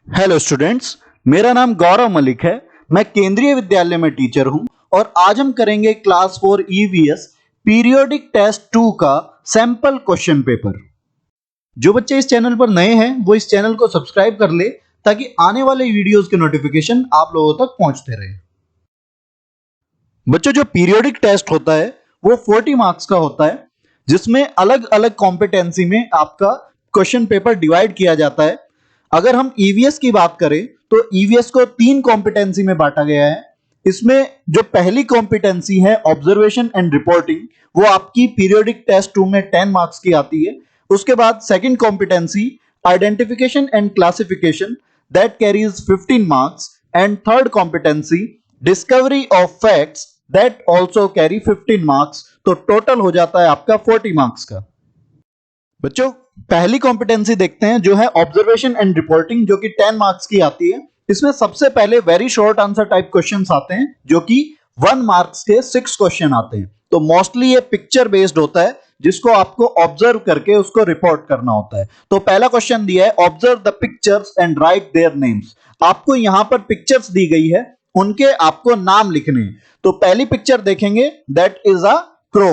Hello students, मेरा नाम गौरव मलिक है। मैं केंद्रीय विद्यालय में टीचर हूं और आज हम करेंगे क्लास 4 ईवीएस पीरियोडिक टेस्ट 2 का सैंपल क्वेश्चन पेपर। जो बच्चे इस चैनल पर नए हैं वो इस चैनल को सब्सक्राइब कर ले ताकि आने वाले वीडियोस के नोटिफिकेशन आप लोगों तक पहुंचते रहे। बच्चों, जो पीरियोडिक टेस्ट होता है वो 40 मार्क्स का होता है, जिसमें अलग अलग कॉम्पिटेंसी में आपका क्वेश्चन पेपर डिवाइड किया जाता है। अगर हम ईवीएस की बात करें तो ईवीएस को 3 कॉम्पिटेंसी में बांटा गया है। इसमें जो पहली कॉम्पिटेंसी है ऑब्जर्वेशन एंड रिपोर्टिंग, वो आपकी पीरियोडिक टेस्ट 2 में 10 मार्क्स की आती है। उसके बाद second competency identification and classification, that carries 15 marks, and third competency discovery of facts, that also carry 15 marks. तो टोटल हो जाता है आपका 40 मार्क्स का। बच्चों, पहली कॉम्पिटेंसी देखते हैं जो है ऑब्जर्वेशन एंड रिपोर्टिंग, जो कि 10 मार्क्स की आती है। इसमें सबसे पहले very short answer type questions आते हैं, जो कि 1 मार्क्स के 6 क्वेश्चन आते हैं। तो मोस्टली ये पिक्चर बेस्ड होता है, जिसको आपको ऑब्जर्व करके उसको रिपोर्ट करना होता है। तो पहला क्वेश्चन दिया है observe the pictures and right their names. आपको यहां पर पिक्चर्स दी गई है, उनके आपको नाम लिखने हैं। तो पहली पिक्चर देखेंगे, दैट इज अ क्रो।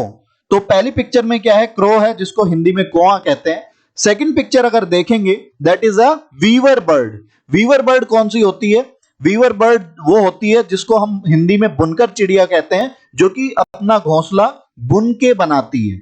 तो पहली पिक्चर में क्या है, क्रो है, जिसको हिंदी में कौआ कहते हैं। सेकंड पिक्चर अगर देखेंगे, that is a weaver bird. Weaver bird कौन सी होती है? वीवर बर्ड वो होती है जिसको हम हिंदी में बुनकर चिड़िया कहते हैं, जो कि अपना घोंसला बुन के बनाती है।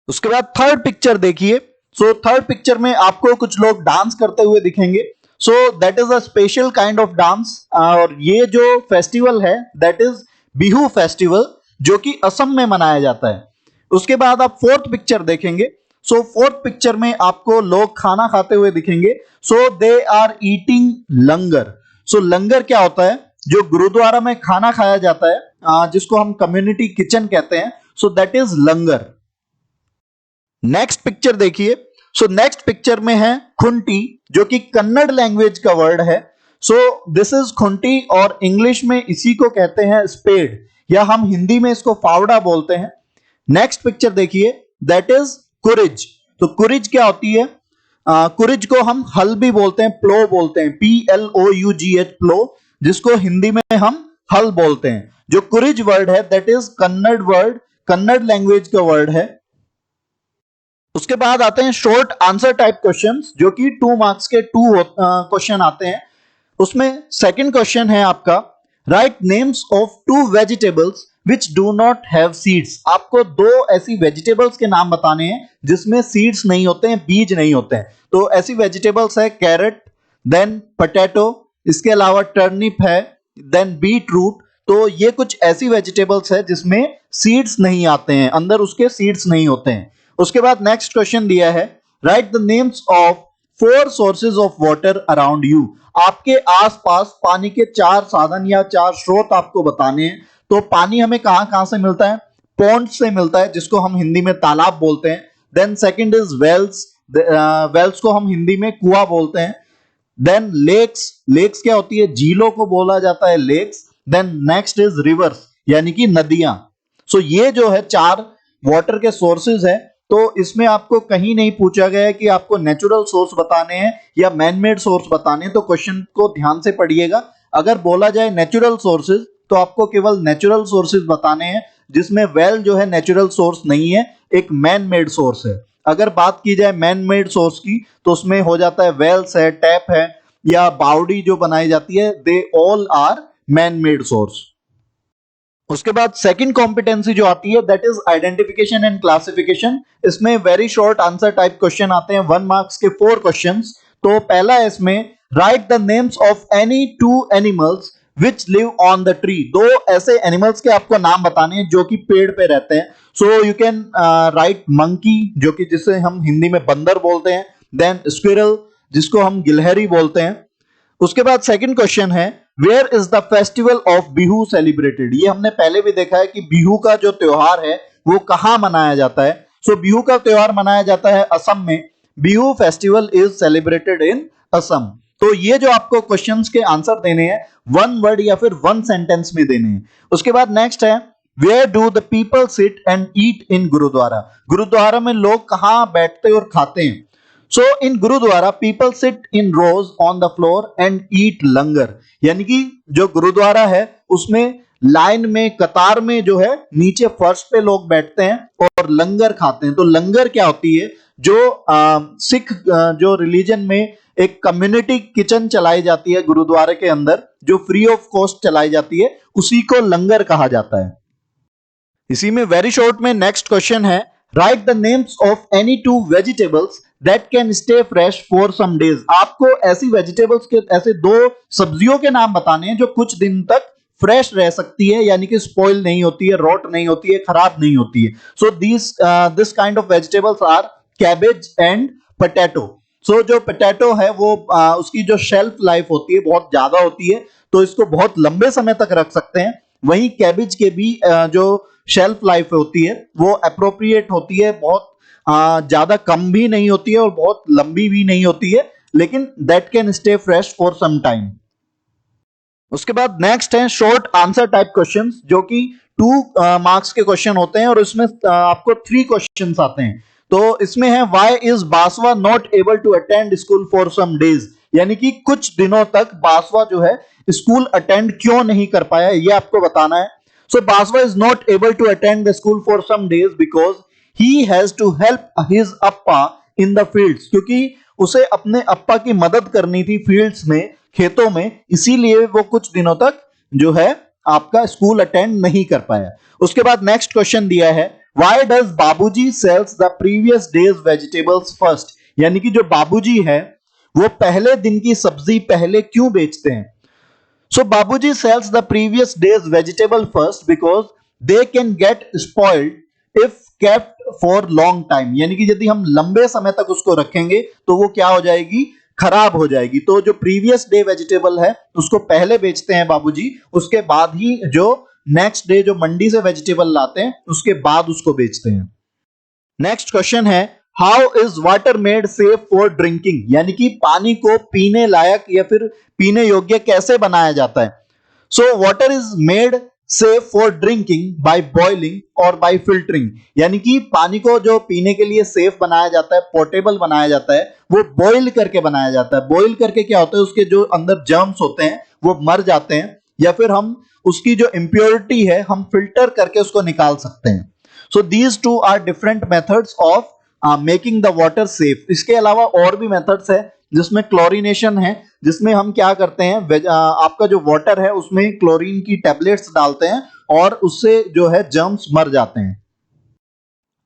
उसके बाद थर्ड पिक्चर देखिए। सो थर्ड पिक्चर में आपको कुछ लोग डांस करते हुए दिखेंगे। सो that is a special kind of dance, और ये जो फेस्टिवल है दैट इज बिहू फेस्टिवल, जो कि असम में मनाया जाता है। उसके बाद आप फोर्थ पिक्चर देखेंगे। सो फोर्थ पिक्चर में आपको लोग खाना खाते हुए दिखेंगे। सो दे आर ईटिंग लंगर। सो लंगर क्या होता है? जो गुरुद्वारा में खाना खाया जाता है, जिसको हम कम्युनिटी किचन कहते हैं। So that is langar. Next picture देखिए। सो नेक्स्ट पिक्चर में है खुंटी, जो कि कन्नड़ लैंग्वेज का वर्ड है। सो दिस इज खुंटी, और इंग्लिश में इसी को कहते हैं स्पेड, या हम हिंदी में इसको फावड़ा बोलते हैं। नेक्स्ट पिक्चर देखिए, दैट इज कुरिज। तो कुरिज क्या होती है? कुरिज को हम हल भी बोलते हैं, प्लो बोलते हैं, PLOUGH, प्लो, जिसको हिंदी में हम हल बोलते हैं। जो कुरिज वर्ड है that is Kannada word, Kannada language का वर्ड है। उसके बाद आते हैं शॉर्ट आंसर टाइप क्वेश्चंस, जो कि 2 मार्क्स के 2 क्वेश्चन आते हैं। उसमें सेकंड क्वेश्चन है आपका, right names of 2 vegetables which do not have seeds. आपको 2 ऐसी वेजिटेबल्स के नाम बताने हैं जिसमें सीड्स नहीं होते हैं, बीज नहीं होते हैं। तो ऐसी वेजिटेबल्स है कैरेट, देन पोटैटो, इसके अलावा टर्निप है, देन बीट रूट। तो ये कुछ ऐसी वेजिटेबल्स है जिसमें सीड्स नहीं आते हैं, अंदर उसके सीड्स नहीं होते हैं। उसके बाद नेक्स्ट क्वेश्चन दिया है, write the names of 4 sources of water around you. आपके आसपास पानी के 4 साधन या 4 स्रोत आपको बताने हैं। तो पानी हमें कहां कहां से मिलता है? पॉन्ड से मिलता है, जिसको हम हिंदी में तालाब बोलते हैं। Then second is wells. Wells को हम हिंदी में कुआं बोलते हैं। Then lakes. लेक्स क्या होती है? झीलों को बोला जाता है lakes. Then next is rivers, यानी कि नदियां। सो ये जो है 4 वाटर के सोर्सेज है। तो इसमें आपको कहीं नहीं पूछा गया है कि आपको नेचुरल सोर्स बताने हैं या मैनमेड सोर्स बताने हैं। तो क्वेश्चन को ध्यान से पढ़िएगा। अगर बोला जाए नेचुरल सोर्सेज, तो आपको केवल नेचुरल सोर्सेज बताने हैं, जिसमें वेल जो है नेचुरल सोर्स नहीं है, एक मैन मेड सोर्स है। अगर बात की जाए मैन मेड सोर्स की, तो उसमें हो जाता है वेल्स है, टैप है, या बावड़ी जो बनाई जाती है, they all are man made source. उसके बाद सेकंड कॉम्पिटेंसी जो आती है that is identification and classification. इसमें very short answer type question आते हैं, 1 मार्क्स के 4 क्वेश्चंस। तो पहला है इसमें, right the names of any 2 animals which live on the tree. 2 ऐसे एनिमल्स के आपको नाम बताने हैं जो कि पेड़ पे रहते हैं। So you can write monkey, जो कि जिसे हम हिंदी में बंदर बोलते हैं। देन स्क्विरल, जिसको हम गिलहरी बोलते हैं। उसके बाद सेकंड क्वेश्चन है, where is the festival of Bihu celebrated. ये हमने पहले भी देखा है कि बिहू का जो त्योहार है वो कहां मनाया जाता है। सो बिहू का त्योहार मनाया जाता है असम में। Bihu festival is celebrated in Assam. तो ये जो आपको क्वेश्चंस के आंसर देने हैं 1 वर्ड या फिर 1 सेंटेंस में देने हैं। उसके बाद नेक्स्ट है, where do the people sit and eat in gurdwara. Gurdwara में लोग कहां बैठते और खाते हैं। So in gurdwara people sit in rows on the floor and eat langar, यानी कि जो गुरुद्वारा है उसमें लाइन में कतार में जो है नीचे फर्श पे लोग बैठते हैं और लंगर खाते हैं। तो लंगर क्या होती है, जो सिख जो रिलीजन में एक कम्युनिटी किचन चलाई जाती है गुरुद्वारे के अंदर, जो फ्री ऑफ कॉस्ट चलाई जाती है, उसी को लंगर कहा जाता है। इसी में वेरी शॉर्ट में नेक्स्ट क्वेश्चन है, write the names of any two vegetables that can stay fresh for some days. आपको ऐसी वेजिटेबल्स के ऐसे दो सब्जियों के नाम बताने हैं जो कुछ दिन तक फ्रेश रह सकती है, यानी कि स्पॉइल नहीं होती है, रॉट नहीं होती है, खराब नहीं होती है। So this kind of vegetables are cabbage and potato. So जो पोटैटो है वो उसकी जो शेल्फ लाइफ होती है बहुत ज्यादा होती है, तो इसको बहुत लंबे समय तक रख सकते हैं। वहीं कैबेज के भी जो शेल्फ लाइफ होती है वो अप्रोप्रिएट होती है, बहुत ज्यादा कम भी नहीं होती है और बहुत लंबी भी नहीं होती है, लेकिन that can stay fresh for some time. उसके बाद नेक्स्ट है शॉर्ट आंसर टाइप क्वेश्चंस, जो कि 2 मार्क्स के क्वेश्चन होते हैं और इसमें आपको 3 क्वेश्चंस आते हैं। तो इसमें है why is Basava not able to attend school for some days, यानी कि कुछ दिनों तक बासवा जो है स्कूल अटेंड क्यों नहीं कर पाया, ये आपको बताना है। So Basava is not able to attend the school for some days because he has to help his appa in the fields, क्योंकि उसे अपने अप्पा की मदद करनी थी फील्ड्स में, खेतों में, इसीलिए वो कुछ दिनों तक जो है आपका स्कूल अटेंड नहीं कर पाया। उसके बाद नेक्स्ट क्वेश्चन दिया है why does Babuji sells the previous days vegetables first, यानी कि जो बाबूजी है वो पहले दिन की सब्जी पहले क्यों बेचते हैं। So Babuji sells the previous days vegetable first because they can get spoiled if kept for long time, यानी कि यदि हम लंबे समय तक उसको रखेंगे तो वो क्या हो जाएगी, खराब हो जाएगी। तो जो प्रीवियस डे वेजिटेबल है उसको पहले बेचते हैं बाबूजी, उसके बाद ही जो नेक्स्ट डे जो मंडी से वेजिटेबल लाते हैं उसके बाद उसको बेचते हैं। नेक्स्ट क्वेश्चन है how is water made safe for drinking, यानी कि पानी को पीने लायक या फिर पीने योग्य कैसे बनाया जाता है। So water is made safe for drinking by boiling और बाय फिल्टरिंग, यानी कि पानी को जो पीने के लिए सेफ बनाया जाता है, पोर्टेबल बनाया जाता है, वो बॉइल करके बनाया जाता है। बॉइल करके क्या होता है, उसके जो अंदर जर्म्स होते हैं वो मर जाते हैं, या फिर हम उसकी जो इम्प्योरिटी है हम फिल्टर करके उसको निकाल सकते हैं। So these two are different methods of making the water safe. इसके अलावा और भी मेथड्स है जिसमें क्लोरीनेशन है, जिसमें हम क्या करते हैं आपका जो वाटर है उसमें क्लोरीन की टैबलेट्स डालते हैं और उससे जो है जर्म्स मर जाते हैं।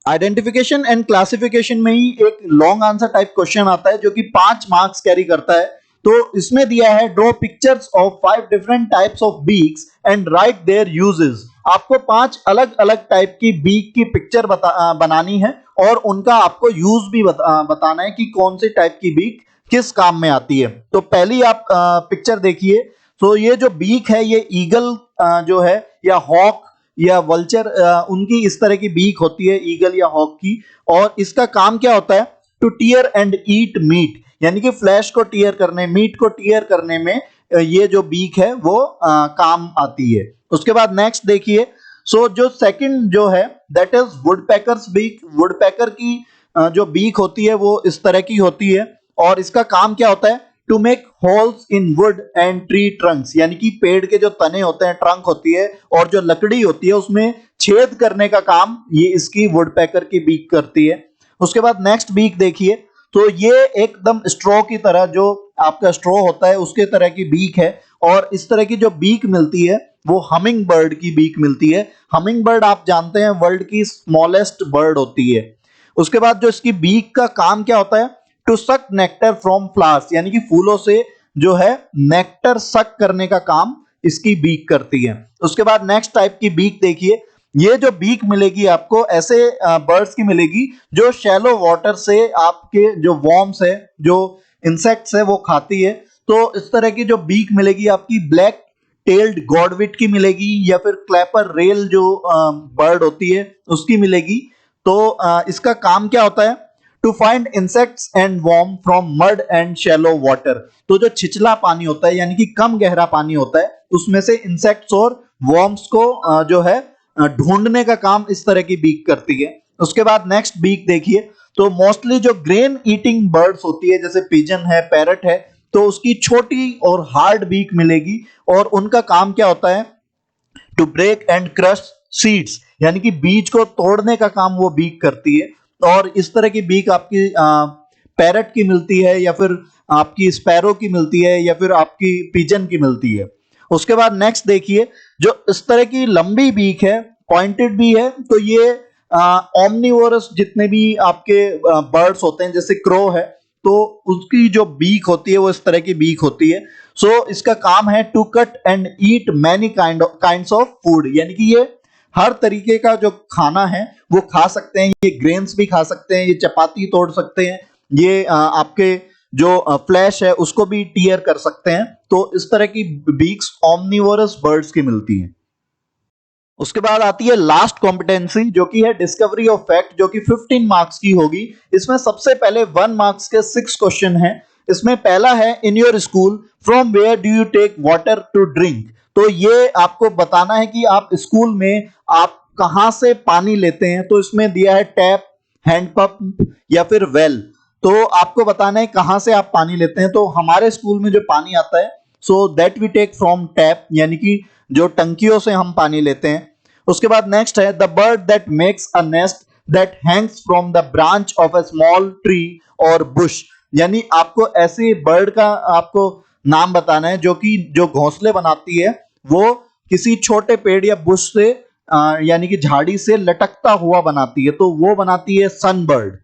आइडेंटिफिकेशन एंड क्लासिफिकेशन में ही एक लॉन्ग आंसर टाइप क्वेश्चन आता है जो कि 5 मार्क्स कैरी करता है। तो इसमें दिया है draw pictures of 5 different types of beaks and right there uses. आपको 5 अलग अलग टाइप की बीक की पिक्चर बनानी है और उनका आपको यूज भी बताना है कि कौन से टाइप की बीक किस काम में आती है। तो पहली आप पिक्चर देखिए। तो ये जो बीक है ये ईगल जो है या हॉक या वल्चर उनकी इस तरह की बीक होती है, ईगल या हॉक की। और इसका काम क्या होता है, to tear and eat meat, यानी कि फ्लैश को टीयर करने, मीट को टीयर करने में ये जो बीक है वो काम आती है। उसके बाद नेक्स्ट देखिए। सो जो सेकंड जो है दैट इज वुडपेकर्स बीक। वुडपेकर की जो बीक होती है वो इस तरह की होती है और इसका काम क्या होता है, to make holes in wood and tree trunks, यानी कि पेड़ के जो तने होते हैं, ट्रंक होती है और जो लकड़ी होती है उसमें छेद करने का काम ये इसकी वुडपेकर की बीक करती है। उसके बाद नेक्स्ट बीक देखिए। तो ये एकदम स्ट्रॉ की तरह, जो आपका स्ट्रॉ होता है उसके तरह की बीक है और इस तरह की जो बीक मिलती है वो हमिंग बर्ड की बीक मिलती है। हमिंग बर्ड आप जानते हैं वर्ल्ड की स्मॉलेस्ट बर्ड होती है। उसके बाद जो इसकी बीक का काम क्या होता है, टू सक नेक्टर फ्रॉम फ्लावर्स, यानी कि फूलों से जो है नेक्टर सक करने का काम इसकी बीक करती है। उसके बाद नेक्स्ट टाइप की बीक देखिए। ये जो बीक मिलेगी आपको ऐसे बर्ड्स की मिलेगी जो शैलो वाटर से आपके जो वॉर्म्स है, जो इंसेक्ट्स है वो खाती है। तो इस तरह की जो बीक मिलेगी आपकी ब्लैक टेल्ड गॉडविट की मिलेगी या फिर क्लैपर रेल जो बर्ड होती है उसकी मिलेगी। तो इसका काम क्या होता है, to find insects and worm from mud and shallow water. तो जो छिछला पानी होता है यानी कि कम गहरा पानी होता है उसमें से इंसेक्ट्स और वॉर्म्स को जो है ढूंढने का काम इस तरह की बीक करती है। उसके बाद नेक्स्ट बीक देखिए। तो मोस्टली जो ग्रेन ईटिंग बर्ड्स होती है जैसे पिजन है, पैरट है, तो उसकी छोटी और हार्ड बीक मिलेगी और उनका काम क्या होता है, to break and crush seeds, यानी कि बीज को तोड़ने का काम वो बीक करती है। और इस तरह की बीक आपकी पैरट की मिलती है या फिर आपकी स्पैरो की मिलती है या फिर आपकी पिजन की मिलती है। उसके बाद नेक्स्ट देखिए, जो इस तरह की लंबी बीक है, पॉइंटेड भी है, तो ये ओमनिवोरस जितने भी आपके बर्ड्स होते हैं जैसे क्रो है, तो उसकी जो बीक होती है वो इस तरह की बीक होती है। सो इसका काम है to cut and eat many kinds of food, यानी कि ये हर तरीके का जो खाना है वो खा सकते हैं। ये ग्रेन्स भी खा सकते हैं, ये चपाती तोड़ सकते हैं, ये आपके जो फ्लैश है उसको भी टीयर कर सकते हैं। तो इस तरह की बीक्स ओमनिवोरस बर्ड्स की मिलती हैं। उसके बाद आती है लास्ट कॉम्पिटेंसी जो कि है डिस्कवरी ऑफ फैक्ट, जो कि 15 मार्क्स की होगी। इसमें सबसे पहले 1 मार्क्स के 6 क्वेश्चन हैं। इसमें पहला है, in your school from where do you take water to drink. तो ये आपको बताना है कि आप स्कूल में आप कहां से पानी लेते हैं। तो इसमें दिया है टैप, हैंडपंप या फिर वेल। तो आपको बताना है कहां से आप पानी लेते हैं। तो हमारे स्कूल में जो पानी आता है, so that we take from tap, यानी कि जो टंकियों से हम पानी लेते हैं। उसके बाद नेक्स्ट है, the bird that makes a nest that Hanks from the branch of a small tree और बुश, यानी आपको ऐसे बर्ड का आपको नाम बताना है जो कि जो घोंसले बनाती है वो किसी छोटे पेड़ या बुश से यानी कि झाड़ी से लटकता हुआ बनाती है, तो वो बनाती है सनबर्ड।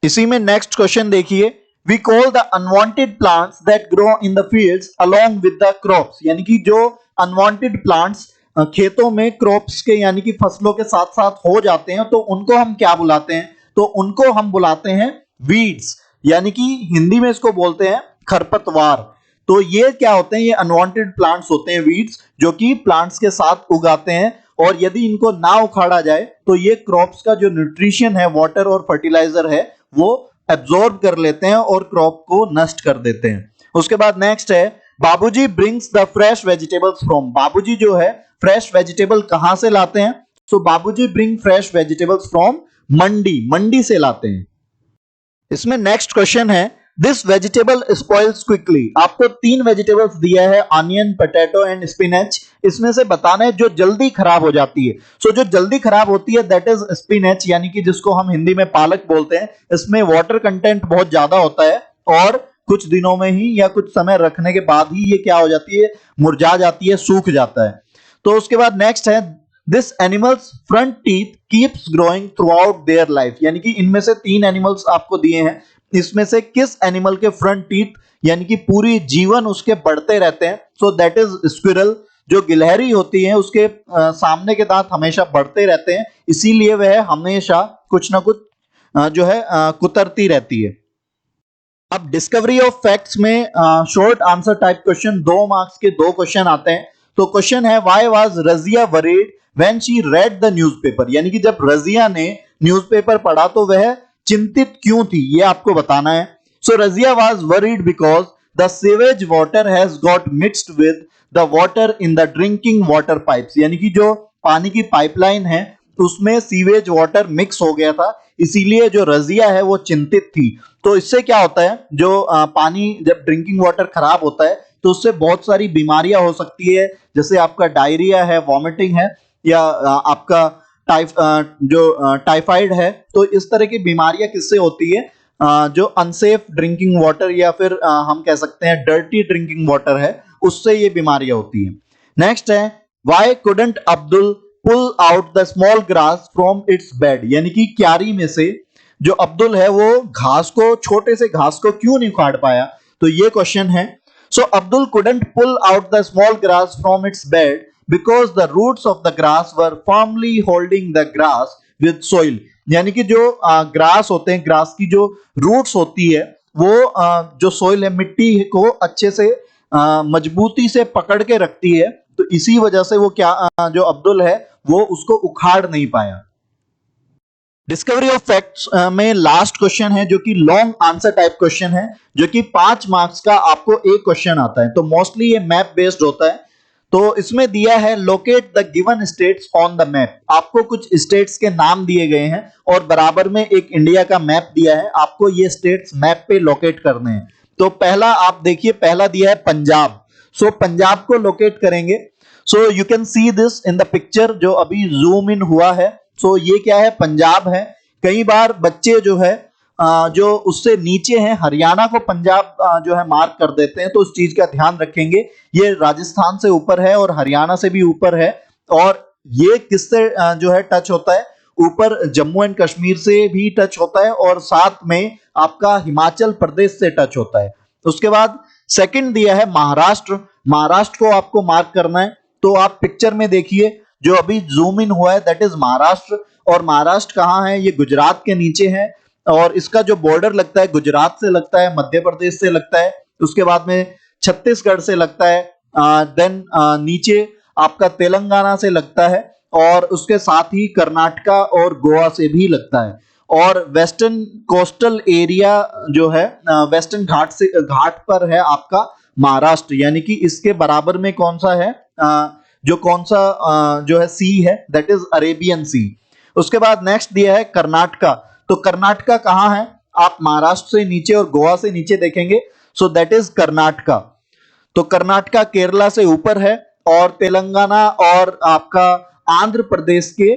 इसी में नेक्स्ट क्वेश्चन देखिए, we call the unwanted plants that grow in the fields along with the crops, यानी कि जो अनवांटेड प्लांट्स खेतों में क्रॉप्स के यानी कि फसलों के साथ साथ हो जाते हैं, तो उनको हम क्या बुलाते हैं। तो उनको हम बुलाते हैं वीड्स, यानी कि हिंदी में इसको बोलते हैं खरपतवार। तो ये क्या होते हैं, ये अनवांटेड प्लांट्स होते हैं वीड्स, जो कि प्लांट्स के साथ उगाते हैं। और यदि इनको ना उखाड़ा जाए तो ये क्रॉप्स का जो न्यूट्रिशन है, वाटर और फर्टिलाइजर है, वो एब्जॉर्ब कर लेते हैं और क्रॉप को नष्ट कर देते हैं। उसके बाद नेक्स्ट है, बाबूजी brings the fresh vegetables from. बाबूजी जो है फ्रेश वेजिटेबल कहां से लाते हैं। सो बाबूजी ब्रिंग फ्रेश वेजिटेबल्स फ्रॉम मंडी, मंडी से लाते हैं। इसमें नेक्स्ट क्वेश्चन है, दिस वेजिटेबल स्पॉइल्स क्विकली। आपको 3 वेजिटेबल्स दिया है, ऑनियन, पोटैटो एंड स्पिनच। इसमें से बताना है जो जल्दी खराब हो जाती है। सो जो जल्दी खराब होती है दैट इज स्पिनच, यानी कि जिसको हम हिंदी में पालक बोलते हैं। इसमें वाटर कंटेंट बहुत ज्यादा होता है और कुछ दिनों में ही या कुछ समय रखने के बाद ही ये क्या हो जाती है, मुरझा जाती है, सूख जाता है। तो उसके बाद नेक्स्ट है, this animals front teeth keeps growing through out their life, यानी कि इनमें से 3 एनिमल्स आपको दिए हैं, इसमें से किस एनिमल के फ्रंट टीथ यानी कि पूरी जीवन उसके बढ़ते रहते हैं। So that is squirrel. जो गिलहरी होती है उसके सामने के दांत हमेशा बढ़ते रहते हैं, इसीलिए वह हमेशा कुछ ना कुछ जो है कुतरती रहती है। अब डिस्कवरी ऑफ फैक्ट्स में short answer type question 2 marks के 2 क्वेश्चन आते हैं। तो क्वेश्चन है, why was Razia worried when she read the newspaper, यानी कि जब रजिया ने न्यूज़पेपर पढ़ा तो वह चिंतित क्यों थी, ये आपको बताना है। So Razia was worried because the sewage water has got mixed with the water in the drinking water pipes, यानी कि जो पानी की पाइपलाइन है उसमें सीवेज वाटर मिक्स हो गया था, इसीलिए जो रजिया है वो चिंतित थी। तो इससे क्या होता है, जो पानी जब ड्रिंकिंग वाटर खराब होता है तो उससे बहुत सारी बीमारियां हो सकती है, जैसे आपका डायरिया है, वॉमिटिंग है, या आपका टाइफाइड है। तो इस तरह की बीमारियां किससे होती है, जो अनसेफ ड्रिंकिंग वाटर या फिर हम कह सकते हैं डर्टी ड्रिंकिंग वाटर है, उससे ये बीमारियां होती हैं। नेक्स्ट है, why couldn't Abdul pull out the small grass from its bed, यानी कि क्यारी में से जो अब्दुल है वो घास को, छोटे से घास को क्यों नहीं उखाड़ पाया। तो ये क्वेश्चन है। So Abdul couldn't pull out the small grass from its bed because the roots of the grass were firmly holding the grass with soil, यानी कि जो ग्रास होते हैं, ग्रास की जो रूट्स होती है वो जो सोइल है, मिट्टी को अच्छे से मजबूती से पकड़ के रखती है। तो इसी वजह से वो क्या जो अब्दुल है वो उसको उखाड़ नहीं पाया। डिस्कवरी ऑफ फैक्ट्स में लास्ट क्वेश्चन है जो कि लॉन्ग आंसर टाइप क्वेश्चन है, जो कि 5 मार्क्स का आपको एक क्वेश्चन आता है। तो मोस्टली ये मैप बेस्ड होता है। तो इसमें दिया है locate the given states on the map. आपको कुछ स्टेट्स के नाम दिए गए हैं और बराबर में एक इंडिया का मैप दिया है, आपको ये स्टेट्स मैप पे लोकेट करने हैं। तो पहला आप देखिए, पहला दिया है पंजाब। सो पंजाब को लोकेट करेंगे। So you can see this in the picture, जो अभी जूम इन हुआ है। सो ये क्या है, पंजाब है। कई बार बच्चे जो है जो उससे नीचे हैं, हरियाणा को पंजाब जो है मार्क कर देते हैं, तो उस चीज का ध्यान रखेंगे। ये राजस्थान से ऊपर है और हरियाणा से भी ऊपर है। और ये किससे जो है टच होता है, ऊपर जम्मू एंड कश्मीर से भी टच होता है और साथ में आपका हिमाचल प्रदेश से टच होता है। उसके बाद सेकंड दिया है महाराष्ट्र। महाराष्ट्र को आपको मार्क करना है। तो आप पिक्चर में देखिए, जो अभी जूम इन हुआ है दैट इज महाराष्ट्र। और महाराष्ट्र कहाँ है, ये गुजरात के नीचे है। और इसका जो बॉर्डर लगता है गुजरात से लगता है, मध्य प्रदेश से लगता है, उसके बाद में छत्तीसगढ़ से लगता है, देन नीचे आपका तेलंगाना से लगता है, और उसके साथ ही कर्नाटका और गोवा से भी लगता है। और वेस्टर्न कोस्टल एरिया जो है वेस्टर्न घाट से घाट पर है आपका महाराष्ट्र, यानी कि इसके बराबर में कौन सा है, जो कौन सा जो है सी है दैट इज अरेबियन सी। उसके बाद नेक्स्ट दिया है कर्नाटका। तो कर्नाटका कहाँ है, आप महाराष्ट्र से नीचे और गोवा से नीचे देखेंगे, सो दैट इज कर्नाटका। तो कर्नाटका केरला से ऊपर है और तेलंगाना और आपका आंध्र प्रदेश के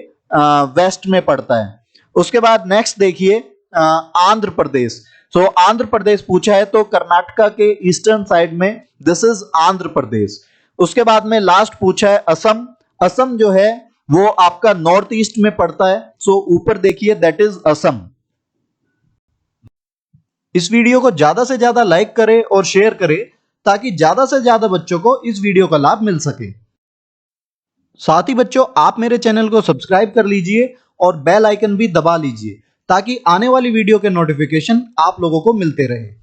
वेस्ट में पड़ता है। उसके बाद नेक्स्ट देखिए आंध्र प्रदेश। सो आंध्र प्रदेश पूछा है, तो कर्नाटका के ईस्टर्न साइड में दिस इज आंध्र प्रदेश। उसके बाद में लास्ट पूछा है असम। असम जो है वो आपका नॉर्थ ईस्ट में पड़ता है। सो ऊपर देखिए दैट इज असम। इस वीडियो को ज्यादा से ज्यादा लाइक करें और शेयर करें ताकि ज्यादा से ज्यादा बच्चों को इस वीडियो का लाभ मिल सके। साथ ही बच्चों, आप मेरे चैनल को सब्सक्राइब कर लीजिए और बेल आइकन भी दबा लीजिए ताकि आने वाली वीडियो के नोटिफिकेशन आप लोगों को मिलते रहे।